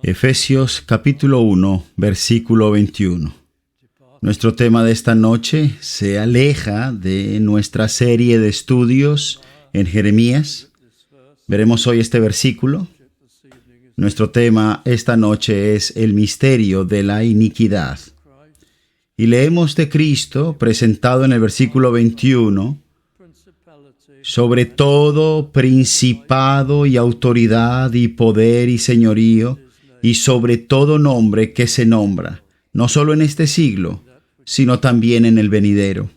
Efesios capítulo 1, versículo 21. Nuestro tema de esta noche se aleja de nuestra serie de estudios en Jeremías. Veremos hoy este versículo. Nuestro tema esta noche es el misterio de la iniquidad. Y leemos de Cristo, presentado en el versículo 21, sobre todo principado y autoridad y poder y señorío, y sobre todo nombre que se nombra, no solo en este siglo, sino también en el venidero.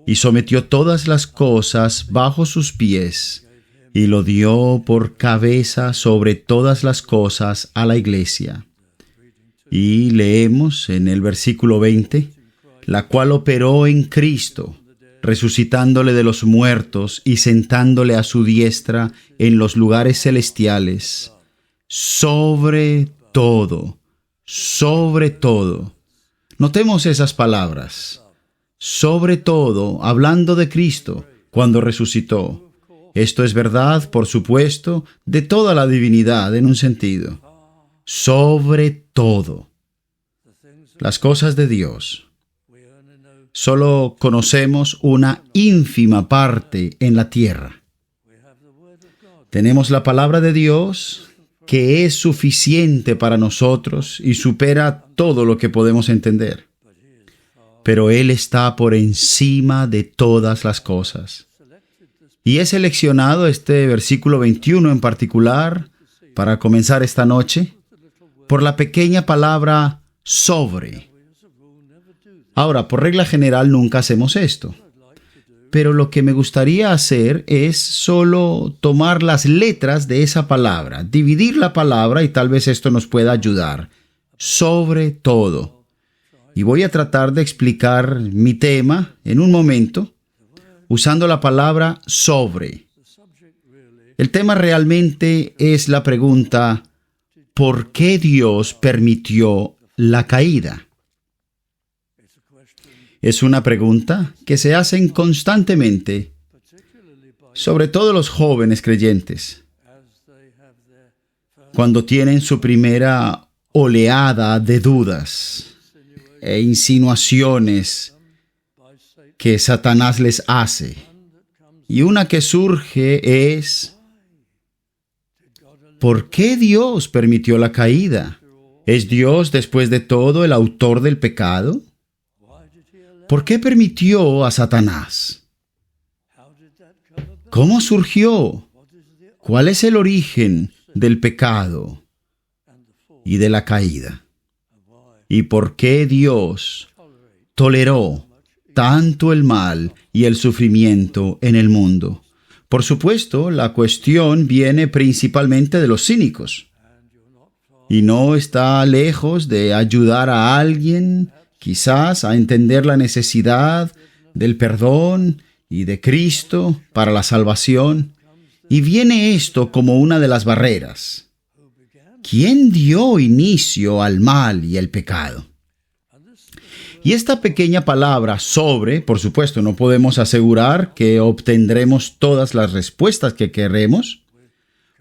Y sometió todas las cosas bajo sus pies, y lo dio por cabeza sobre todas las cosas a la iglesia. Y leemos en el versículo 20, la cual operó en Cristo, resucitándole de los muertos y sentándole a su diestra en los lugares celestiales, sobre todo. Notemos esas palabras. Sobre todo, hablando de Cristo, cuando resucitó. Esto es verdad, por supuesto, de toda la divinidad en un sentido. Sobre todo. Las cosas de Dios. Solo conocemos una ínfima parte en la tierra. Tenemos la palabra de Dios, que es suficiente para nosotros y supera todo lo que podemos entender. Pero Él está por encima de todas las cosas. Y he seleccionado este versículo 21 en particular, para comenzar esta noche, por la pequeña palabra sobre. Ahora, por regla general nunca hacemos esto. Pero lo que me gustaría hacer es solo tomar las letras de esa palabra, dividir la palabra y tal vez esto nos pueda ayudar. Sobre todo. Y voy a tratar de explicar mi tema en un momento usando la palabra sobre. El tema realmente es la pregunta, ¿por qué Dios permitió la caída? Es una pregunta que se hacen constantemente, sobre todo los jóvenes creyentes, cuando tienen su primera oleada de dudas e insinuaciones que Satanás les hace. Y una que surge es, ¿por qué Dios permitió la caída? ¿Es Dios, después de todo, el autor del pecado? ¿Por qué permitió a Satanás? ¿Cómo surgió? ¿Cuál es el origen del pecado y de la caída? ¿Y por qué Dios toleró tanto el mal y el sufrimiento en el mundo? Por supuesto, la cuestión viene principalmente de los cínicos. Y no está lejos de ayudar a alguien quizás a entender la necesidad del perdón y de Cristo para la salvación. Y viene esto como una de las barreras. ¿Quién dio inicio al mal y el pecado? Y esta pequeña palabra sobre, por supuesto, no podemos asegurar que obtendremos todas las respuestas que queremos,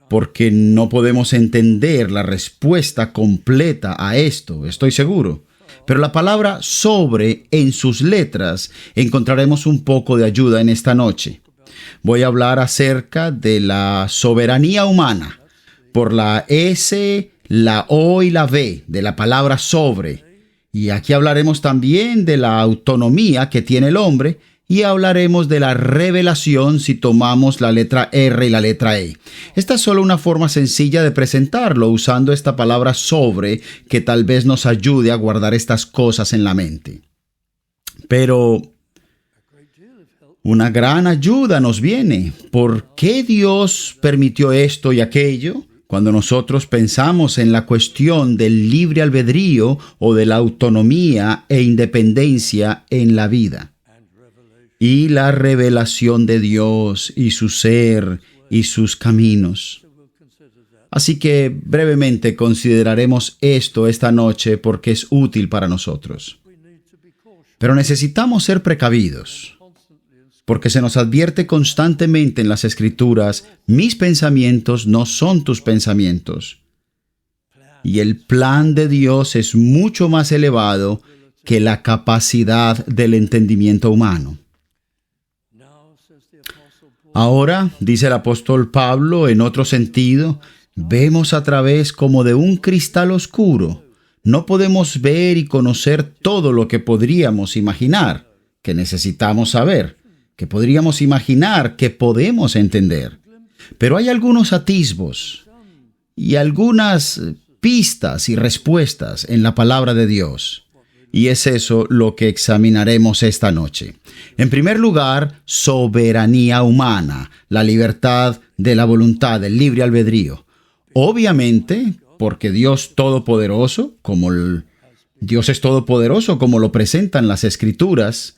porque no podemos entender la respuesta completa a esto, estoy seguro. Pero la palabra sobre en sus letras encontraremos un poco de ayuda en esta noche. Voy a hablar acerca de la soberanía humana por la S, la O y la V de la palabra sobre. Y aquí hablaremos también de la autonomía que tiene el hombre y hablaremos de la revelación si tomamos la letra R y la letra E. Esta es solo una forma sencilla de presentarlo usando esta palabra sobre que tal vez nos ayude a guardar estas cosas en la mente. Pero una gran ayuda nos viene. ¿Por qué Dios permitió esto y aquello? Cuando nosotros pensamos en la cuestión del libre albedrío o de la autonomía e independencia en la vida. Y la revelación de Dios y su ser y sus caminos. Así que brevemente consideraremos esto esta noche porque es útil para nosotros. Pero necesitamos ser precavidos. porque se nos advierte constantemente en las Escrituras: mis pensamientos no son tus pensamientos. Y el plan de Dios es mucho más elevado que la capacidad del entendimiento humano. Ahora, dice el apóstol Pablo, en otro sentido, vemos a través como de un cristal oscuro. No podemos ver y conocer todo lo que podríamos imaginar, que necesitamos saber, que podríamos imaginar, que podemos entender. Pero hay algunos atisbos y algunas pistas y respuestas en la palabra de Dios. Y es eso lo que examinaremos esta noche. En primer lugar, soberanía humana, la libertad de la voluntad, el libre albedrío. Obviamente, porque Dios es todopoderoso, como lo presentan las Escrituras,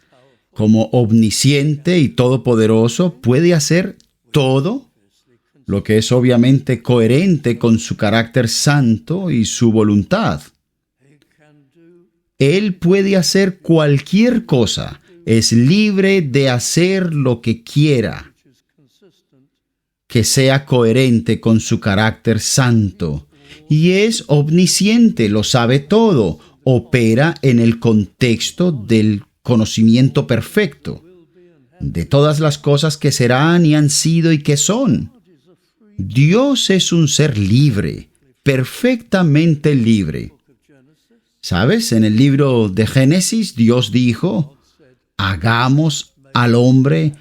como omnisciente y todopoderoso, puede hacer todo, lo que es obviamente coherente con su carácter santo y su voluntad. Él puede hacer cualquier cosa, es libre de hacer lo que quiera, que sea coherente con su carácter santo. Y es omnisciente, lo sabe todo, opera en el contexto del conocimiento perfecto, de todas las cosas que serán y han sido y que son. Dios es un ser libre, perfectamente libre. ¿Sabes? En el libro de Génesis, Dios dijo: hagamos al hombre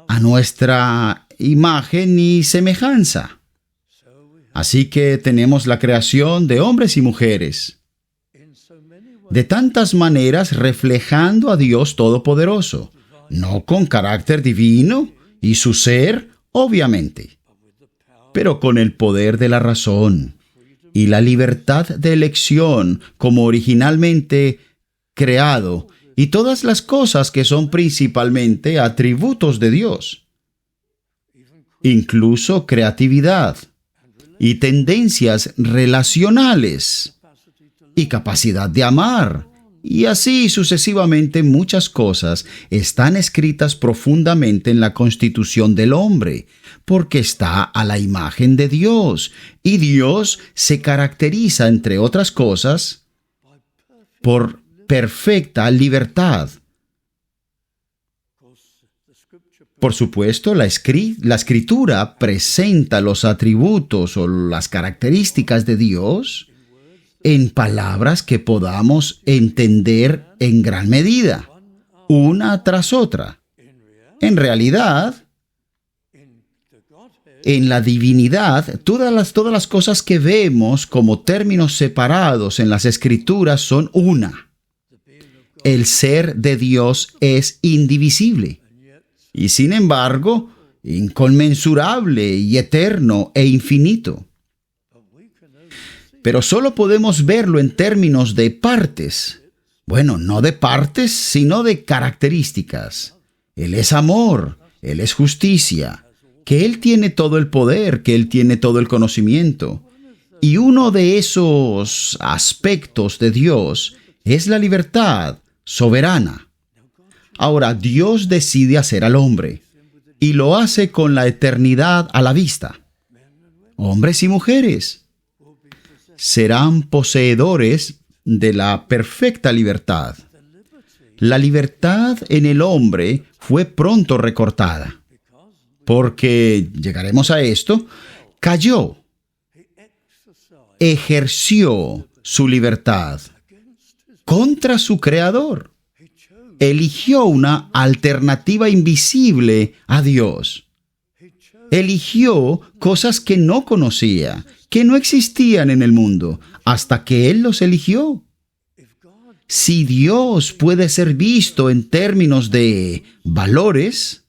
a nuestra imagen y semejanza. Así que tenemos la creación de hombres y mujeres, de tantas maneras reflejando a Dios Todopoderoso, no con carácter divino y su ser, obviamente, pero con el poder de la razón y la libertad de elección como originalmente creado, y todas las cosas que son principalmente atributos de Dios, incluso creatividad y tendencias relacionales y capacidad de amar, y así sucesivamente. Muchas cosas están escritas profundamente en la constitución del hombre, porque está a la imagen de Dios, y Dios se caracteriza, entre otras cosas, por perfecta libertad. Por supuesto, la Escritura presenta los atributos o las características de Dios en palabras que podamos entender en gran medida, una tras otra. En realidad, en la divinidad, todas las cosas que vemos como términos separados en las Escrituras son una. El ser de Dios es indivisible y, sin embargo, inconmensurable y eterno e infinito. Pero solo podemos verlo en términos de partes. Bueno, no de partes, sino de características. Él es amor, Él es justicia, que Él tiene todo el poder, que Él tiene todo el conocimiento. Y uno de esos aspectos de Dios es la libertad soberana. Ahora, Dios decide hacer al hombre, y lo hace con la eternidad a la vista. Hombres y mujeres serán poseedores de la perfecta libertad. La libertad en el hombre fue pronto recortada, porque, llegaremos a esto, cayó, ejerció su libertad contra su Creador. Eligió una alternativa invisible a Dios. Eligió cosas que no conocía, que no existían en el mundo, hasta que Él los eligió. Si Dios puede ser visto en términos de valores,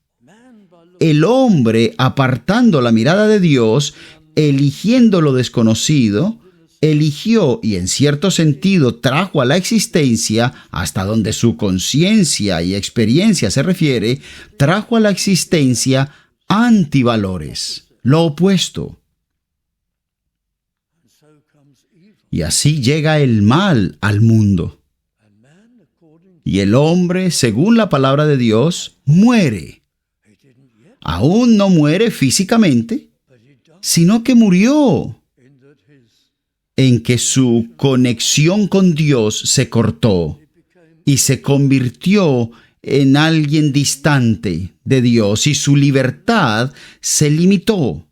el hombre, apartando la mirada de Dios, eligiendo lo desconocido, eligió y en cierto sentido trajo a la existencia, hasta donde su conciencia y experiencia se refiere, trajo a la existencia antivalores, lo opuesto. Y así llega el mal al mundo. Y el hombre, según la palabra de Dios, muere. Aún no muere físicamente, sino que murió, en que su conexión con Dios se cortó y se convirtió en alguien distante de Dios, y su libertad se limitó.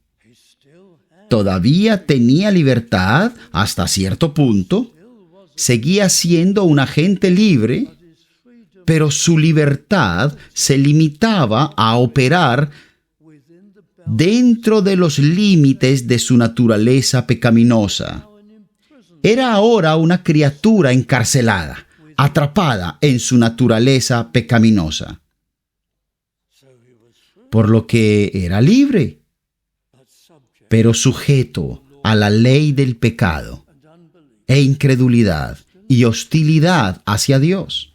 Todavía tenía libertad hasta cierto punto, seguía siendo un agente libre, pero su libertad se limitaba a operar dentro de los límites de su naturaleza pecaminosa. Era ahora una criatura encarcelada, atrapada en su naturaleza pecaminosa. Por lo que era libre, pero sujeto a la ley del pecado e incredulidad y hostilidad hacia Dios.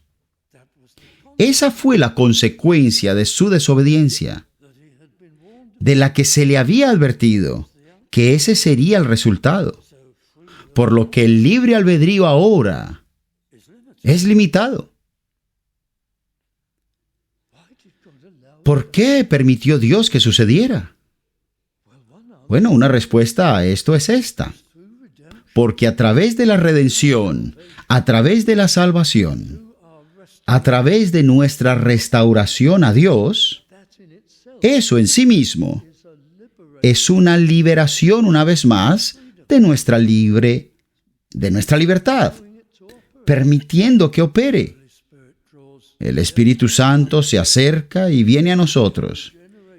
Esa fue la consecuencia de su desobediencia, de la que se le había advertido que ese sería el resultado, por lo que el libre albedrío ahora es limitado. ¿Por qué permitió Dios que sucediera? Bueno, una respuesta a esto es esta: porque a través de la redención, a través de la salvación, a través de nuestra restauración a Dios, eso en sí mismo es una liberación, una vez más, de nuestra libertad, permitiendo que opere. El Espíritu Santo se acerca y viene a nosotros,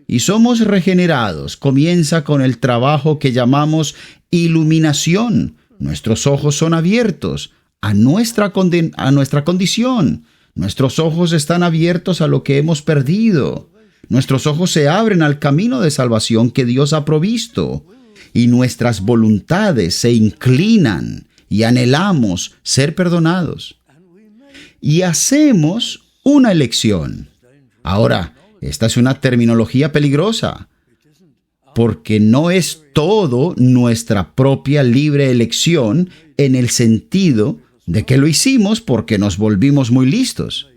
y somos regenerados. Comienza con el trabajo que llamamos iluminación. Nuestros ojos son abiertos a nuestra condición. Nuestros ojos están abiertos a lo que hemos perdido. Nuestros ojos se abren al camino de salvación que Dios ha provisto. Y nuestras voluntades se inclinan y anhelamos ser perdonados. Y hacemos una elección. Ahora, esta es una terminología peligrosa, porque no es todo nuestra propia libre elección en el sentido de que lo hicimos porque nos volvimos muy listos.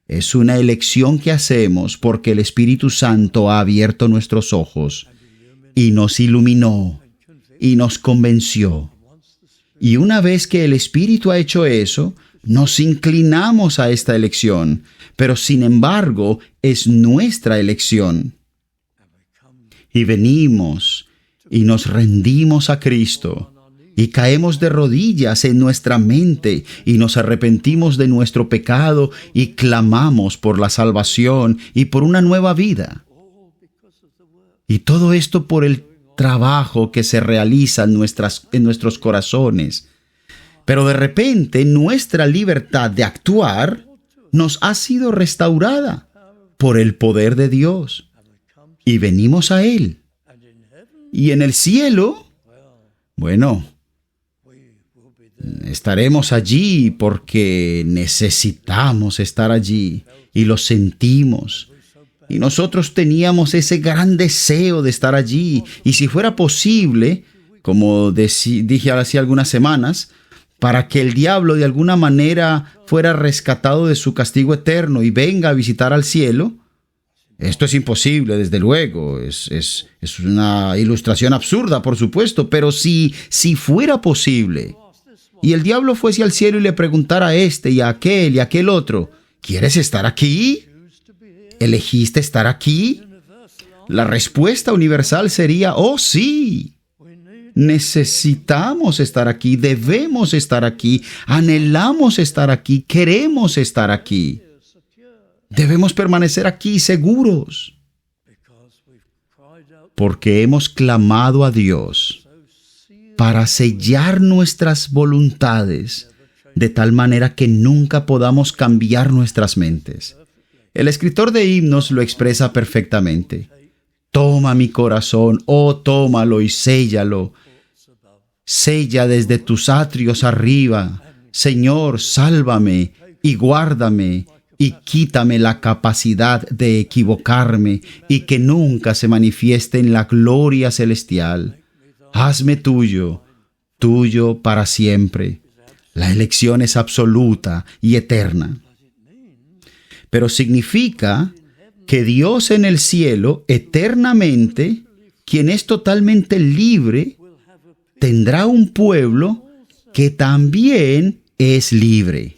Es una elección que hacemos porque el Espíritu Santo ha abierto nuestros ojos y nos iluminó y nos convenció. Y una vez que el Espíritu ha hecho eso, nos inclinamos a esta elección, pero sin embargo es nuestra elección. Y venimos y nos rendimos a Cristo y caemos de rodillas en nuestra mente y nos arrepentimos de nuestro pecado y clamamos por la salvación y por una nueva vida. Y todo esto por el trabajo que se realiza en nuestros corazones. Pero de repente nuestra libertad de actuar nos ha sido restaurada por el poder de Dios. Y venimos a Él. Y en el cielo, bueno, estaremos allí porque necesitamos estar allí y lo sentimos. Y nosotros teníamos ese gran deseo de estar allí. Y si fuera posible, como dije hace algunas semanas, para que el diablo de alguna manera fuera rescatado de su castigo eterno y venga a visitar al cielo. Esto es imposible, desde luego. Es una ilustración absurda, por supuesto, pero si fuera posible y el diablo fuese al cielo y le preguntara a este y a aquel otro, ¿quieres estar aquí? ¿Elegiste estar aquí? La respuesta universal sería, ¡oh, sí! Necesitamos estar aquí, debemos estar aquí, anhelamos estar aquí, queremos estar aquí. Debemos permanecer aquí seguros, porque hemos clamado a Dios para sellar nuestras voluntades de tal manera que nunca podamos cambiar nuestras mentes. El escritor de himnos lo expresa perfectamente. Toma mi corazón, oh tómalo y séllalo. Sella desde tus atrios arriba. Señor, sálvame y guárdame y quítame la capacidad de equivocarme y que nunca se manifieste en la gloria celestial. Hazme tuyo, tuyo para siempre. La elección es absoluta y eterna. pero significa que Dios en el cielo, eternamente, quien es totalmente libre, tendrá un pueblo que también es libre,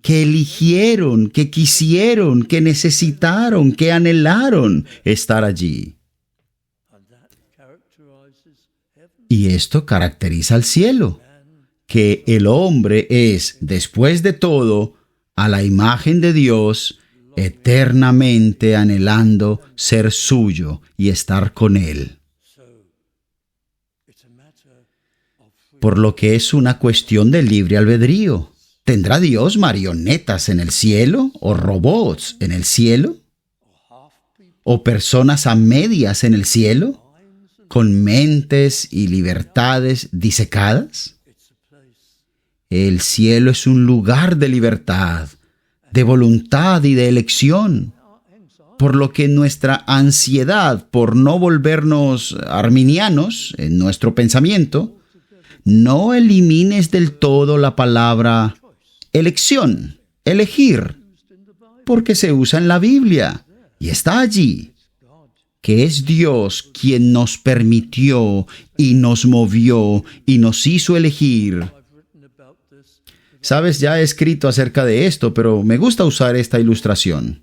que eligieron, que quisieron, que necesitaron, que anhelaron estar allí. Y esto caracteriza al cielo, que el hombre es, después de todo, a la imagen de Dios, eternamente anhelando ser suyo y estar con Él. Por lo que es una cuestión de libre albedrío. ¿Tendrá Dios marionetas en el cielo o robots en el cielo? ¿O personas a medias en el cielo? ¿Con mentes y libertades disecadas? El cielo es un lugar de libertad, de voluntad y de elección, por lo que nuestra ansiedad por no volvernos arminianos en nuestro pensamiento, no elimines del todo la palabra elección, elegir, porque se usa en la Biblia y está allí, que es Dios quien nos permitió y nos movió y nos hizo elegir. Sabes, ya he escrito acerca de esto, pero me gusta usar esta ilustración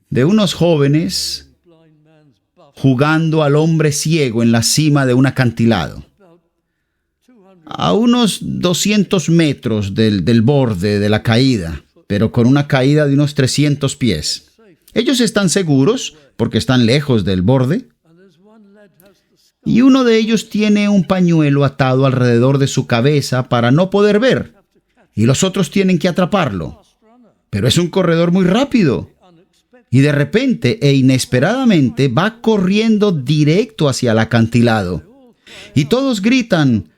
de unos jóvenes jugando al hombre ciego en la cima de un acantilado, a unos 200 metros del borde de la caída, pero con una caída de unos 300 pies. Ellos están seguros porque están lejos del borde, y uno de ellos tiene un pañuelo atado alrededor de su cabeza para no poder ver, y los otros tienen que atraparlo. Pero es un corredor muy rápido, y de repente e inesperadamente va corriendo directo hacia el acantilado. Y todos gritan: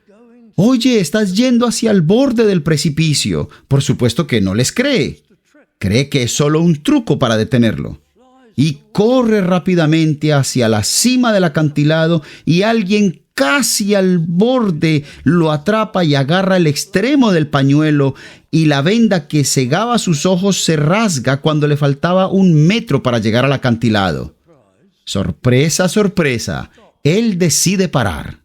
«Oye, estás yendo hacia el borde del precipicio». Por supuesto que no les cree. Cree que es solo un truco para detenerlo. Y corre rápidamente hacia la cima del acantilado y alguien casi al borde lo atrapa y agarra el extremo del pañuelo y la venda que cegaba sus ojos se rasga cuando le faltaba 1 metro para llegar al acantilado. Sorpresa, sorpresa, él decide parar.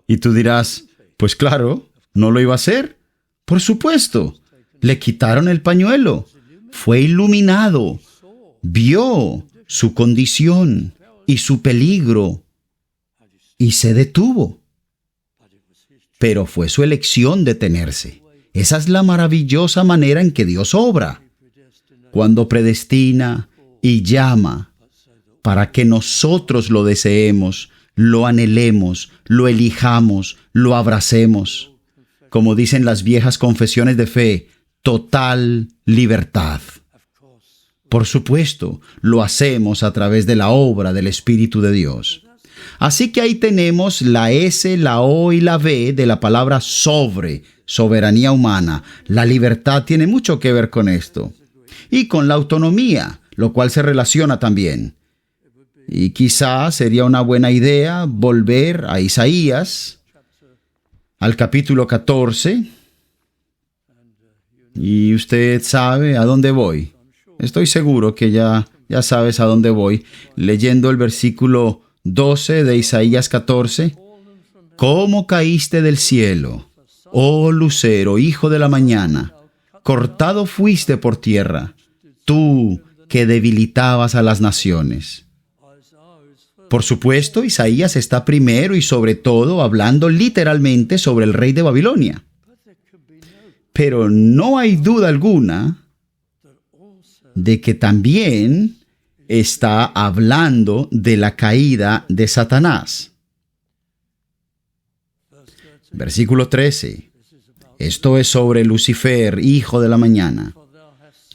Y tú dirás: pues claro, ¿no lo iba a hacer? Por supuesto, le quitaron el pañuelo, fue iluminado, vio su condición y su peligro y se detuvo. Pero fue su elección detenerse. Esa es la maravillosa manera en que Dios obra, cuando predestina y llama para que nosotros lo deseemos, lo anhelemos, lo elijamos, lo abracemos. Como dicen las viejas confesiones de fe, total libertad. Por supuesto, lo hacemos a través de la obra del Espíritu de Dios. Así que ahí tenemos la S, la O y la V de la palabra sobre, soberanía humana. La libertad tiene mucho que ver con esto. Y con la autonomía, lo cual se relaciona también. Y quizá sería una buena idea volver a Isaías, al capítulo 14. Y usted sabe a dónde voy. Estoy seguro que ya sabes a dónde voy. Leyendo el versículo 12 de Isaías 14. ¿Cómo caíste del cielo, oh lucero, hijo de la mañana? Cortado fuiste por tierra, tú que debilitabas a las naciones. Por supuesto, Isaías está primero y sobre todo hablando literalmente sobre el rey de Babilonia. Pero no hay duda alguna de que también está hablando de la caída de Satanás. Versículo 13. Esto es sobre Lucifer, hijo de la mañana.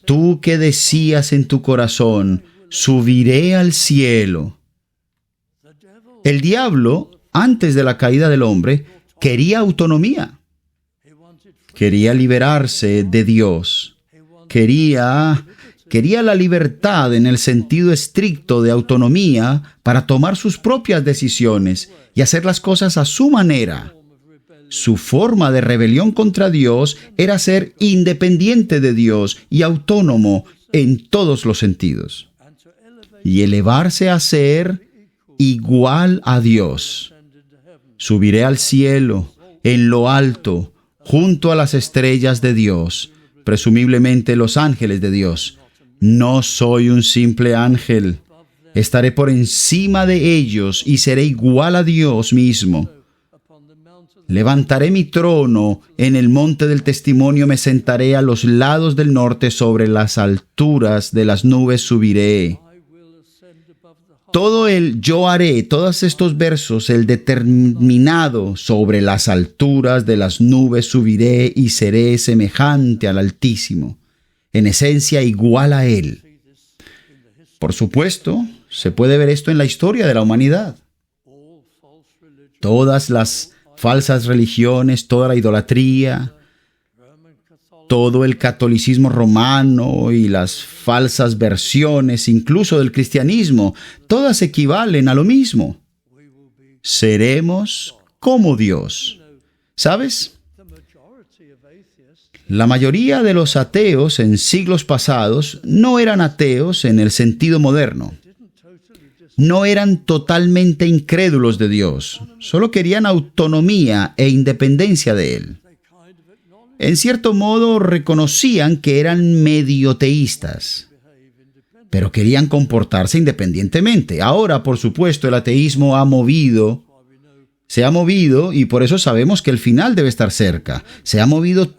Tú que decías en tu corazón: subiré al cielo. El diablo, antes de la caída del hombre, quería autonomía. Quería liberarse de Dios. Quería la libertad en el sentido estricto de autonomía para tomar sus propias decisiones y hacer las cosas a su manera. Su forma de rebelión contra Dios era ser independiente de Dios y autónomo en todos los sentidos. Y elevarse a ser igual a Dios. Subiré al cielo, en lo alto, junto a las estrellas de Dios, presumiblemente los ángeles de Dios. No soy un simple ángel. Estaré por encima de ellos y seré igual a Dios mismo. Levantaré mi trono en el monte del testimonio, me sentaré a los lados del norte, sobre las alturas de las nubes subiré. Todo el yo haré, todos estos versos, el determinado, sobre las alturas de las nubes subiré y seré semejante al Altísimo, en esencia igual a Él. Por supuesto, se puede ver esto en la historia de la humanidad. Todas las falsas religiones, toda la idolatría, todo el catolicismo romano y las falsas versiones, incluso del cristianismo, todas equivalen a lo mismo. Seremos como Dios. ¿Sabes? La mayoría de los ateos en siglos pasados no eran ateos en el sentido moderno. No eran totalmente incrédulos de Dios, solo querían autonomía e independencia de Él. En cierto modo reconocían que eran medio teístas, pero querían comportarse independientemente. Ahora, por supuesto, el ateísmo se ha movido y por eso sabemos que el final debe estar cerca. Se ha movido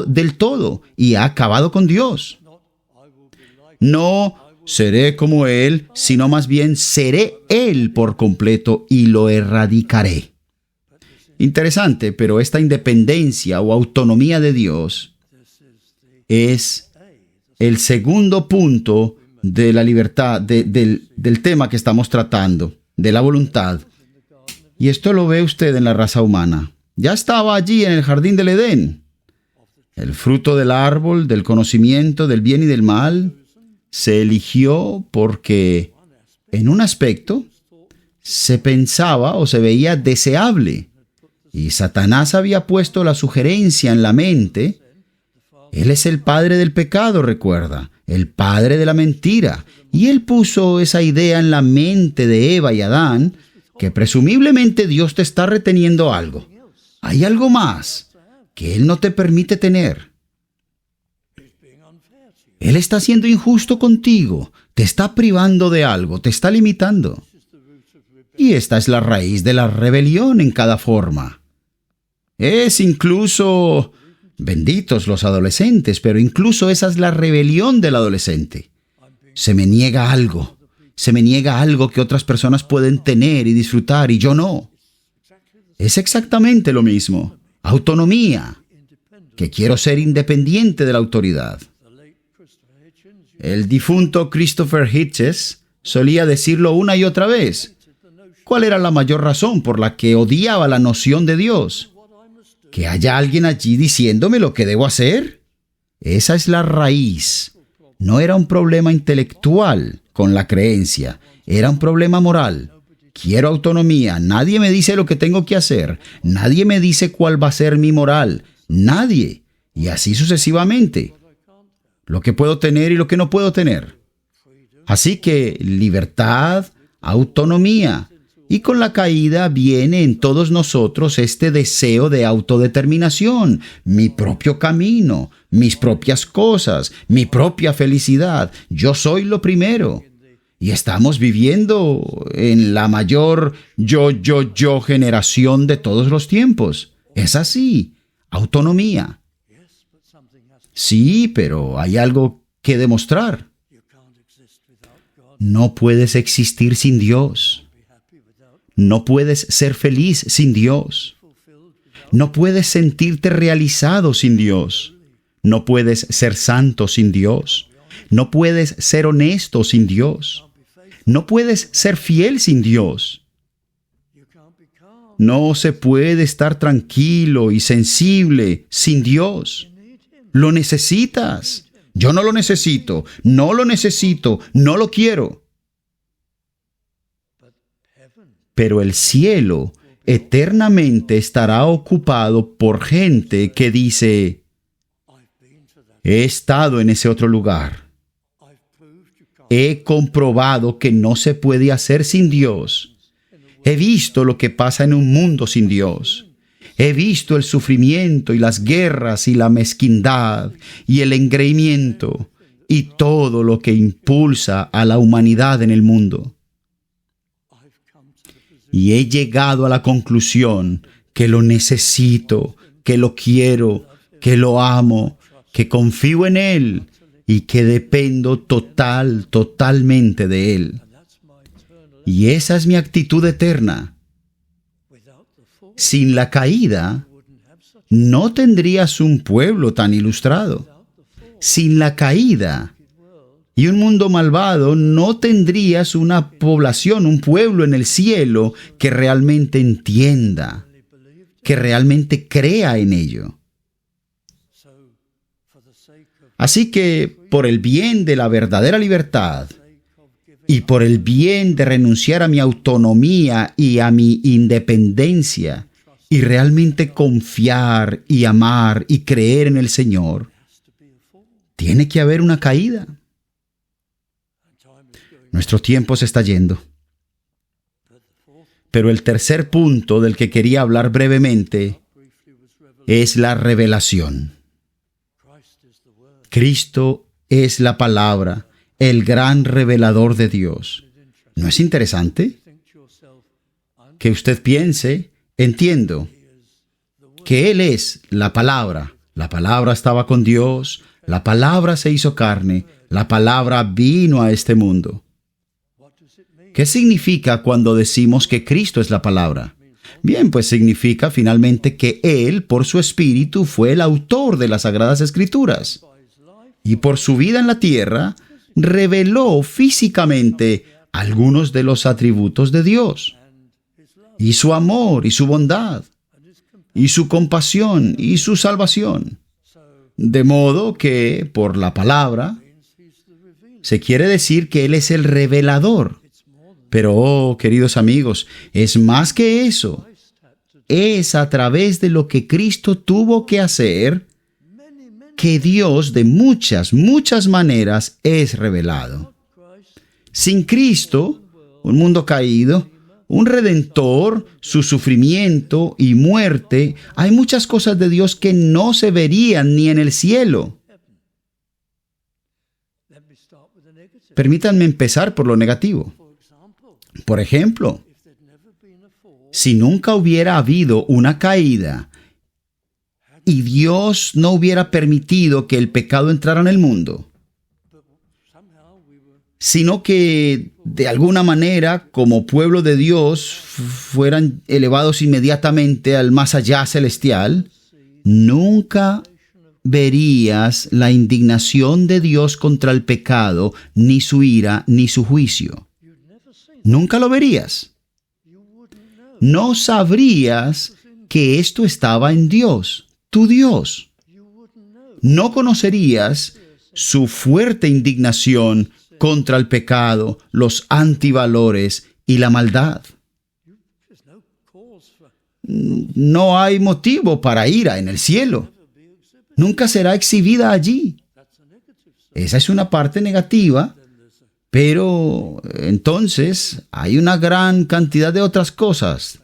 del todo y ha acabado con Dios. No seré como Él, sino más bien seré Él por completo y lo erradicaré. Interesante, pero esta independencia o autonomía de Dios es el segundo punto de la libertad, del tema que estamos tratando, de la voluntad. Y esto lo ve usted en la raza humana. Ya estaba allí en el jardín del Edén. El fruto del árbol, del conocimiento del bien y del mal, se eligió porque, en un aspecto, se pensaba o se veía deseable. Y Satanás había puesto la sugerencia en la mente. Él es el padre del pecado, recuerda, el padre de la mentira. Y él puso esa idea en la mente de Eva y Adán, que presumiblemente Dios te está reteniendo algo. Hay algo más que Él no te permite tener. Él está siendo injusto contigo, te está privando de algo, te está limitando. Y esta es la raíz de la rebelión en cada forma. Es incluso, benditos los adolescentes, pero incluso esa es la rebelión del adolescente. Se me niega algo que otras personas pueden tener y disfrutar y yo no. Es exactamente lo mismo. Autonomía, que quiero ser independiente de la autoridad. El difunto Christopher Hitchens solía decirlo una y otra vez. ¿Cuál era la mayor razón por la que odiaba la noción de Dios? ¿Que haya alguien allí diciéndome lo que debo hacer? Esa es la raíz. No era un problema intelectual con la creencia, era un problema moral. Quiero autonomía, nadie me dice lo que tengo que hacer, nadie me dice cuál va a ser mi moral, nadie, y así sucesivamente. Lo que puedo tener y lo que no puedo tener. Así que libertad, autonomía. Y con la caída viene en todos nosotros este deseo de autodeterminación, mi propio camino, mis propias cosas, mi propia felicidad. Yo soy lo primero. Y estamos viviendo en la mayor yo generación de todos los tiempos. Es así, autonomía. Sí, pero hay algo que demostrar. No puedes existir sin Dios. No puedes ser feliz sin Dios. No puedes sentirte realizado sin Dios. No puedes ser santo sin Dios. No puedes ser honesto sin Dios. No puedes ser fiel sin Dios. No se puede estar tranquilo y sensible sin Dios. Lo necesitas. Yo no lo necesito, no lo necesito, no lo quiero. Pero el cielo eternamente estará ocupado por gente que dice: he estado en ese otro lugar. He comprobado que no se puede hacer sin Dios. He visto lo que pasa en un mundo sin Dios. He visto el sufrimiento y las guerras y la mezquindad y el engreimiento y todo lo que impulsa a la humanidad en el mundo. Y he llegado a la conclusión que lo necesito, que lo quiero, que lo amo, que confío en Él y que dependo totalmente de Él. Y esa es mi actitud eterna. Sin la caída, no tendrías un pueblo tan ilustrado. Sin la caída y un mundo malvado, no tendrías una población, un pueblo en el cielo que realmente entienda, que realmente crea en ello. Así que, por el bien de la verdadera libertad y por el bien de renunciar a mi autonomía y a mi independencia y realmente confiar y amar y creer en el Señor, tiene que haber una caída. Nuestro tiempo se está yendo. Pero el tercer punto del que quería hablar brevemente es la revelación. Cristo es la palabra, el gran revelador de Dios. ¿No es interesante? Que usted piense, entiendo, que Él es la palabra. La palabra estaba con Dios, la palabra se hizo carne, la palabra vino a este mundo. ¿Qué significa cuando decimos que Cristo es la palabra? Bien, pues significa finalmente que Él, por su Espíritu, fue el autor de las Sagradas Escrituras. Y por su vida en la tierra, reveló físicamente algunos de los atributos de Dios. Y su amor, y su bondad, y su compasión, y su salvación. De modo que, por la palabra, se quiere decir que Él es el revelador. Pero, oh, queridos amigos, es más que eso. Es a través de lo que Cristo tuvo que hacer que Dios de muchas maneras es revelado. Sin Cristo, un mundo caído, un redentor, su sufrimiento y muerte, hay muchas cosas de Dios que no se verían ni en el cielo. Permítanme empezar por lo negativo. Por ejemplo, si nunca hubiera habido una caída y Dios no hubiera permitido que el pecado entrara en el mundo, sino que de alguna manera, como pueblo de Dios, fueran elevados inmediatamente al más allá celestial, nunca verías la indignación de Dios contra el pecado, ni su ira, ni su juicio. Nunca lo verías. No sabrías que esto estaba en Dios, tu Dios. No conocerías su fuerte indignación contra el pecado, los antivalores y la maldad. No hay motivo para ira en el cielo. Nunca será exhibida allí. Esa es una parte negativa. Pero entonces hay una gran cantidad de otras cosas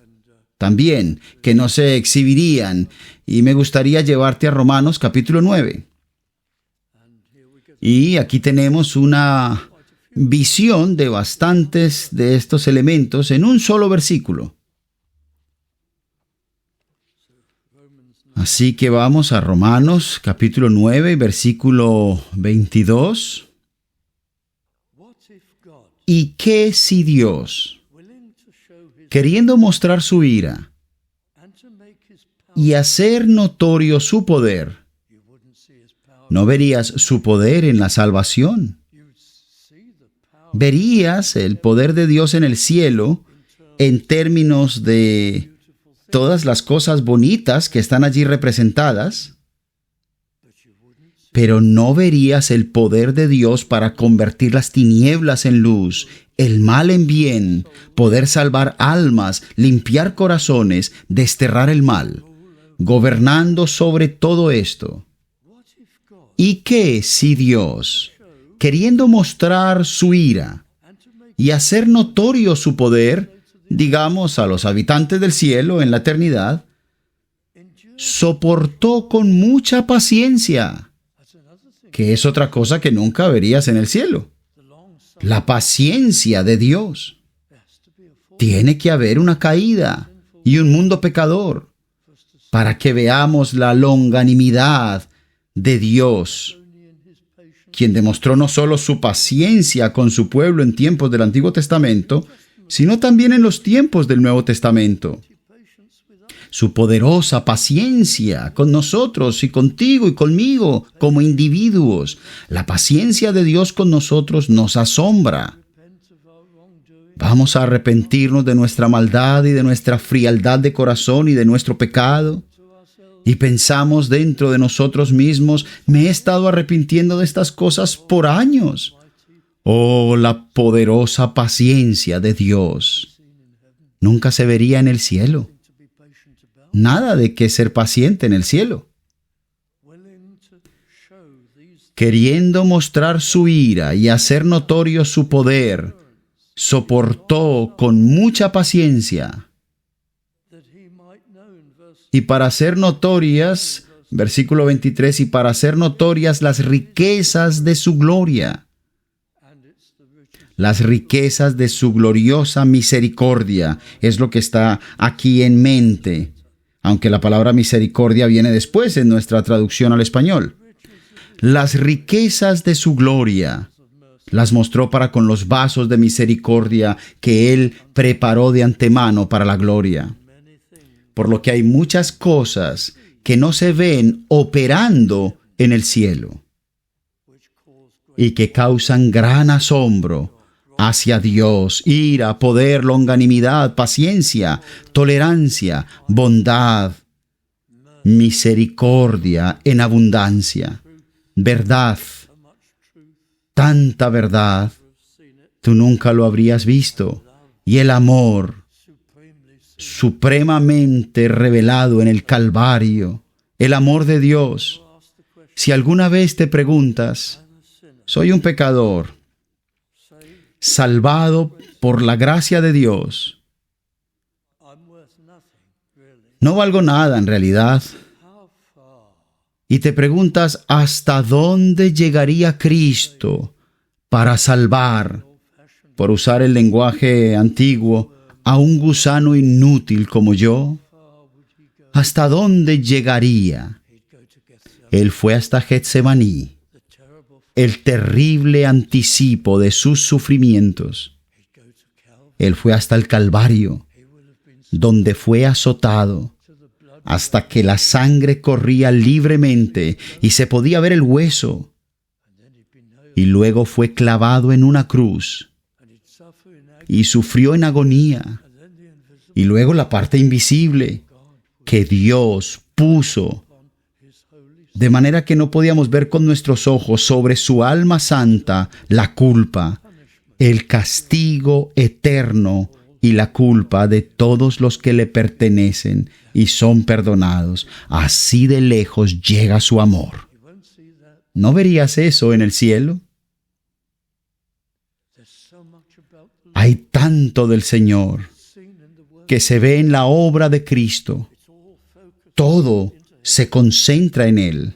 también que no se exhibirían. Y me gustaría llevarte a Romanos capítulo 9. Y aquí tenemos una visión de bastantes de estos elementos en un solo versículo. Así que vamos a Romanos capítulo 9, versículo 22. ¿Y qué si Dios, queriendo mostrar su ira y hacer notorio su poder, no verías su poder en la salvación? Verías el poder de Dios en el cielo en términos de todas las cosas bonitas que están allí representadas, pero no verías el poder de Dios para convertir las tinieblas en luz, el mal en bien, poder salvar almas, limpiar corazones, desterrar el mal, gobernando sobre todo esto. ¿Y qué si Dios, queriendo mostrar su ira y hacer notorio su poder, digamos a los habitantes del cielo en la eternidad, soportó con mucha paciencia, que es otra cosa que nunca verías en el cielo? La paciencia de Dios. Tiene que haber una caída y un mundo pecador para que veamos la longanimidad de Dios, quien demostró no solo su paciencia con su pueblo en tiempos del Antiguo Testamento, sino también en los tiempos del Nuevo Testamento. Su poderosa paciencia con nosotros y contigo y conmigo como individuos. La paciencia de Dios con nosotros nos asombra. Vamos a arrepentirnos de nuestra maldad y de nuestra frialdad de corazón y de nuestro pecado. Y pensamos dentro de nosotros mismos, me he estado arrepintiendo de estas cosas por años. Oh, la poderosa paciencia de Dios. Nunca se vería en el cielo. Nada de qué ser paciente en el cielo. Queriendo mostrar su ira y hacer notorio su poder, soportó con mucha paciencia. Y para hacer notorias, versículo 23, y para hacer notorias las riquezas de su gloria. Las riquezas de su gloriosa misericordia es lo que está aquí en mente, aunque la palabra misericordia viene después en nuestra traducción al español. Las riquezas de su gloria las mostró para con los vasos de misericordia que Él preparó de antemano para la gloria. Por lo que hay muchas cosas que no se ven operando en el cielo y que causan gran asombro hacia Dios: ira, poder, longanimidad, paciencia, tolerancia, bondad, misericordia en abundancia, verdad, tanta verdad, tú nunca lo habrías visto, y el amor supremamente revelado en el Calvario, el amor de Dios. Si alguna vez te preguntas, soy un pecador, salvado por la gracia de Dios, no valgo nada en realidad, y te preguntas hasta dónde llegaría Cristo para salvar, por usar el lenguaje antiguo, a un gusano inútil como yo, ¿hasta dónde llegaría? Él fue hasta Getsemaní, el terrible anticipo de sus sufrimientos. Él fue hasta el Calvario, donde fue azotado, hasta que la sangre corría libremente y se podía ver el hueso. Y luego fue clavado en una cruz y sufrió en agonía. Y luego la parte invisible que Dios puso, de manera que no podíamos ver con nuestros ojos, sobre su alma santa la culpa, el castigo eterno y la culpa de todos los que le pertenecen y son perdonados. Así de lejos llega su amor. ¿No verías eso en el cielo? Hay tanto del Señor que se ve en la obra de Cristo. Todo se concentra en Él.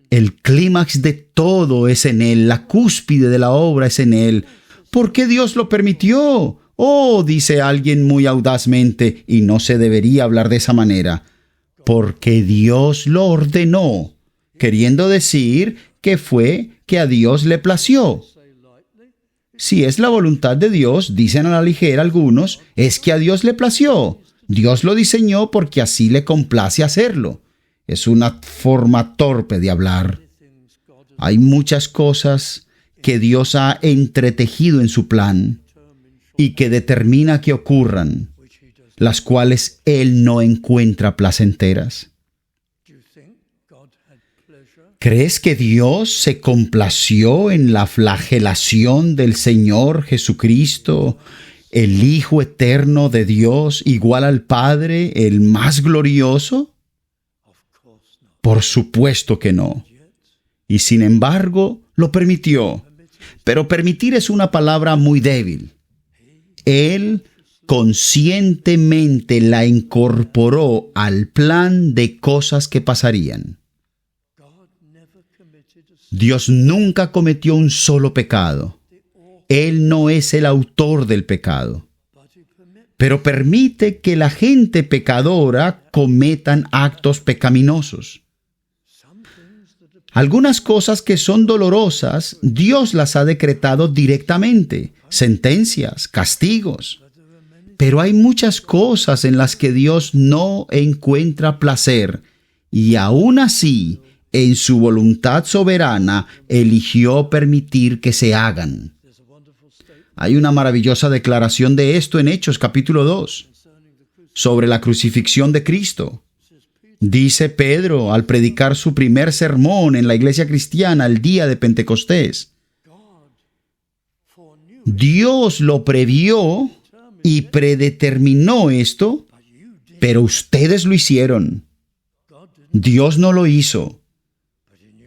El clímax de todo es en Él. La cúspide de la obra es en Él. ¿Por qué Dios lo permitió? Oh, dice alguien muy audazmente, y no se debería hablar de esa manera. Porque Dios lo ordenó, queriendo decir que fue que a Dios le plació. Si es la voluntad de Dios, dicen a la ligera algunos, es que a Dios le plació. Dios lo diseñó porque así le complace hacerlo. Es una forma torpe de hablar. Hay muchas cosas que Dios ha entretejido en su plan y que determina que ocurran, las cuales Él no encuentra placenteras. ¿Crees que Dios se complació en la flagelación del Señor Jesucristo, el Hijo eterno de Dios, igual al Padre, el más glorioso? Por supuesto que no. Y sin embargo, lo permitió. Pero permitir es una palabra muy débil. Él conscientemente la incorporó al plan de cosas que pasarían. Dios nunca cometió un solo pecado. Él no es el autor del pecado. Pero permite que la gente pecadora cometan actos pecaminosos. Algunas cosas que son dolorosas, Dios las ha decretado directamente, sentencias, castigos. Pero hay muchas cosas en las que Dios no encuentra placer y aún así, en su voluntad soberana, eligió permitir que se hagan. Hay una maravillosa declaración de esto en Hechos capítulo 2, sobre la crucifixión de Cristo. Dice Pedro al predicar su primer sermón en la iglesia cristiana el día de Pentecostés: Dios lo previó y predeterminó esto, pero ustedes lo hicieron. Dios no lo hizo,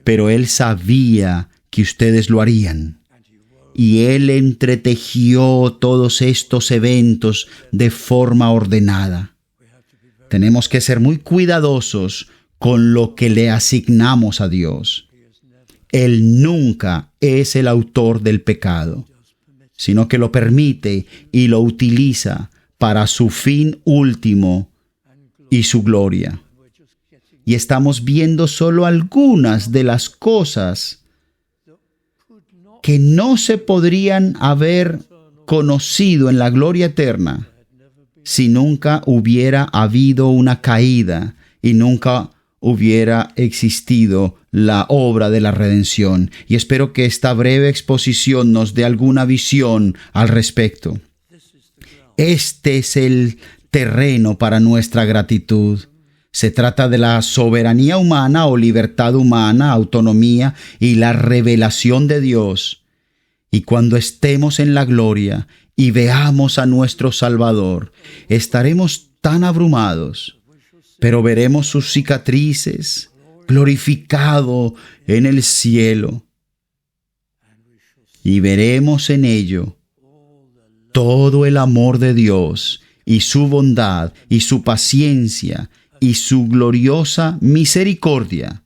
pero Él sabía que ustedes lo harían. Y Él entretejió todos estos eventos de forma ordenada. Tenemos que ser muy cuidadosos con lo que le asignamos a Dios. Él nunca es el autor del pecado, sino que lo permite y lo utiliza para su fin último y su gloria. Y estamos viendo solo algunas de las cosas que no se podrían haber conocido en la gloria eterna si nunca hubiera habido una caída y nunca hubiera existido la obra de la redención. Y espero que esta breve exposición nos dé alguna visión al respecto. Este es el terreno para nuestra gratitud. Se trata de la soberanía humana o libertad humana, autonomía y la revelación de Dios. Y cuando estemos en la gloria y veamos a nuestro Salvador, estaremos tan abrumados, pero veremos sus cicatrices glorificado en el cielo. Y veremos en ello todo el amor de Dios y su bondad y su paciencia y su gloriosa misericordia,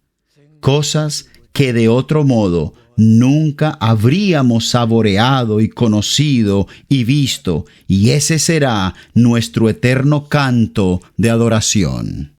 cosas que de otro modo nunca habríamos saboreado y conocido y visto, y ese será nuestro eterno canto de adoración.